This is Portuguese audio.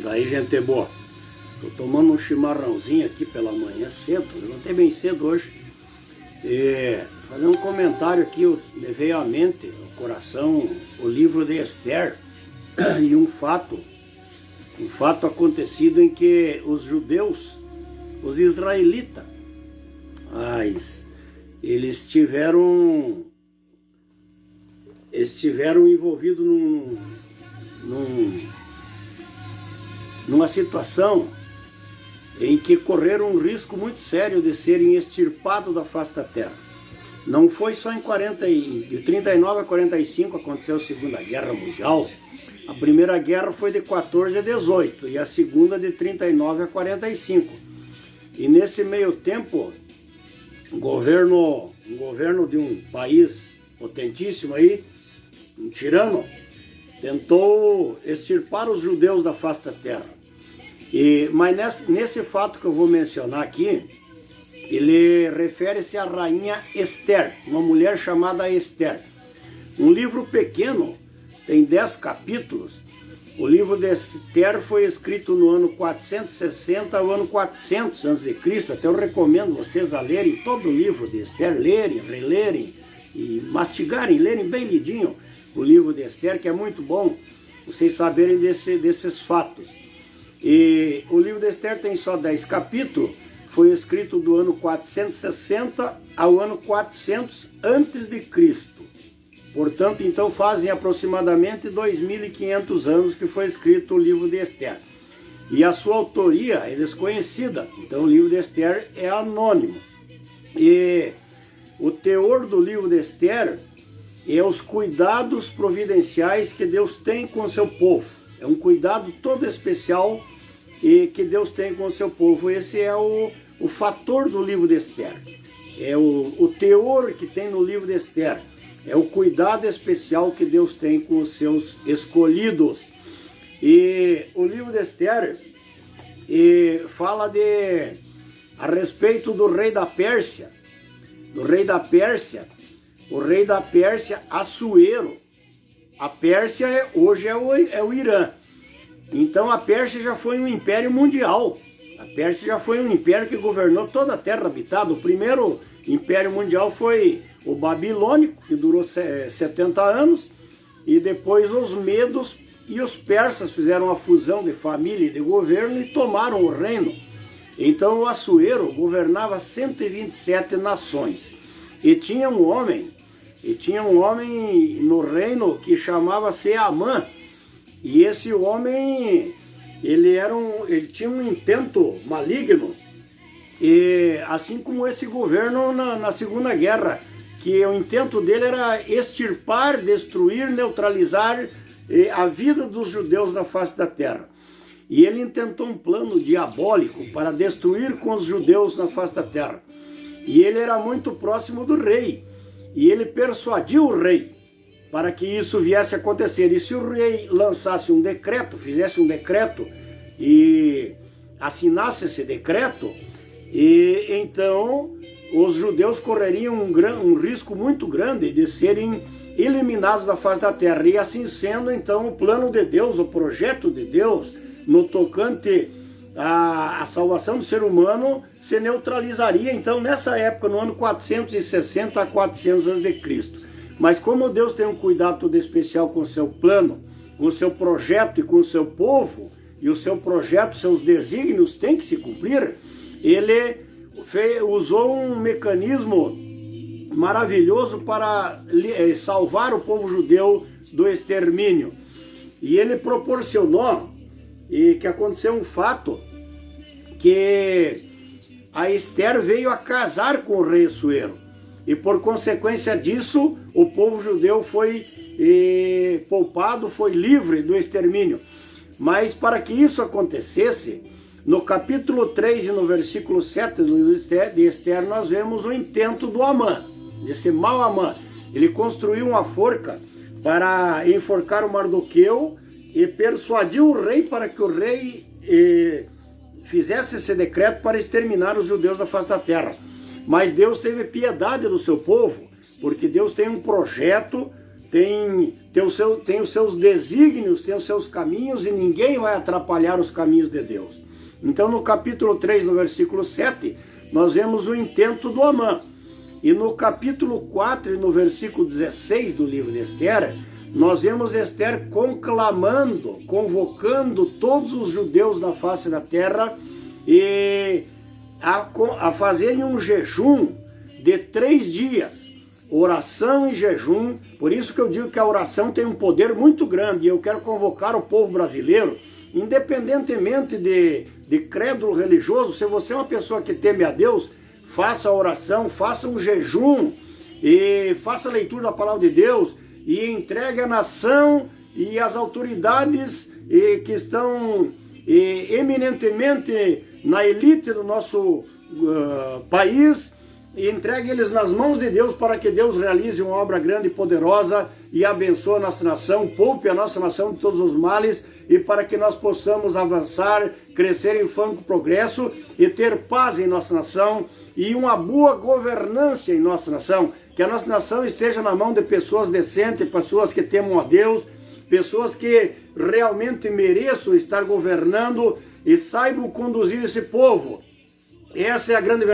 Daí, gente boa, tô tomando um chimarrãozinho aqui pela manhã cedo, levantei bem cedo hoje. E fazer um comentário aqui, me veio à mente, ao coração, o livro de Esther e um fato acontecido em que os judeus, os israelitas, eles estiveram envolvidos numa situação em que correram um risco muito sério de serem extirpados da face da terra. Não foi só de 39 a 45 aconteceu a Segunda Guerra Mundial. A Primeira Guerra foi de 14 a 18 e a Segunda de 39 a 45. E nesse meio tempo, um governo de um país potentíssimo aí, um tirano, tentou extirpar os judeus da face da terra. Mas nesse fato que eu vou mencionar aqui, ele refere-se à rainha Esther, uma mulher chamada Esther. Um livro pequeno, tem 10 capítulos. O livro de Esther foi escrito no ano 460 ao ano 400 a.C. Até eu recomendo vocês a lerem todo o livro de Esther, lerem, relerem e mastigarem, lerem bem lidinho o livro de Esther, que é muito bom vocês saberem desses fatos. E o livro de Esther tem só 10 capítulos, foi escrito do ano 460 ao ano 400 a.C. Portanto, então fazem aproximadamente 2.500 anos que foi escrito o livro de Esther. E a sua autoria é desconhecida, então o livro de Esther é anônimo. E o teor do livro de Esther é os cuidados providenciais que Deus tem com o seu povo. É um cuidado todo especial que Deus tem com o seu povo. Esse é o fator do livro de Esther. É o teor que tem no livro de Esther. É o cuidado especial que Deus tem com os seus escolhidos. E o livro de Esther fala a respeito do rei da Pérsia. O rei da Pérsia, Assuero. A Pérsia hoje é o Irã. Então a Pérsia já foi um império mundial. A Pérsia já foi um império que governou toda a terra habitada. O primeiro império mundial foi o babilônico, que durou 70 anos, e depois os medos e os persas fizeram a fusão de família e de governo e tomaram o reino. Então o Assuero governava 127 nações. E tinha um homem no reino que chamava-se Amã. E esse homem, ele tinha um intento maligno, e assim como esse governo na Segunda Guerra, que o intento dele era extirpar, destruir, neutralizar a vida dos judeus na face da terra. E ele intentou um plano diabólico para destruir com os judeus na face da terra. E ele era muito próximo do rei. E ele persuadiu o rei para que isso viesse a acontecer. E se o rei lançasse um decreto, fizesse um decreto e assinasse esse decreto, e então os judeus correriam um risco muito grande de serem eliminados da face da terra. E assim sendo, então, o plano de Deus, o projeto de Deus, no tocante à salvação do ser humano, se neutralizaria, então, nessa época, no ano 460 a 400 a.C. Mas como Deus tem um cuidado todo especial com o seu plano, com o seu projeto e com o seu povo, e o seu projeto, seus desígnios têm que se cumprir, ele usou um mecanismo maravilhoso para salvar o povo judeu do extermínio. E ele proporcionou que aconteceu um fato, que a Esther veio a casar com o rei Assuero. E por consequência disso, o povo judeu foi poupado, foi livre do extermínio. Mas para que isso acontecesse, no capítulo 3 e no versículo 7 do livro de Esther, nós vemos o intento do Amã, desse mau Amã. Ele construiu uma forca para enforcar o Mardoqueu e persuadiu o rei para que o rei fizesse esse decreto para exterminar os judeus da face da terra. Mas Deus teve piedade do seu povo, porque Deus tem um projeto tem os seus desígnios, tem os seus caminhos, e ninguém vai atrapalhar os caminhos de Deus. Então no capítulo 3, no versículo 7, nós vemos o intento do Amã. E no capítulo 4 e no versículo 16 do livro de Esther, nós vemos Esther conclamando, convocando todos os judeus na face da terra e a fazerem um jejum de 3 dias, oração e jejum. Por isso que eu digo que a oração tem um poder muito grande, e eu quero convocar o povo brasileiro, independentemente de credo religioso. Se você é uma pessoa que teme a Deus, faça a oração, faça um jejum, e faça a leitura da palavra de Deus, e entregue a nação e as autoridades que estão eminentemente na elite do nosso país, e entregue eles nas mãos de Deus, para que Deus realize uma obra grande e poderosa e abençoe a nossa nação, poupe a nossa nação de todos os males, e para que nós possamos avançar, crescer em franco progresso e ter paz em nossa nação e uma boa governança em nossa nação. Que a nossa nação esteja na mão de pessoas decentes, pessoas que temam a Deus, pessoas que realmente mereçam estar governando e saibam conduzir esse povo. Essa é a grande verdade.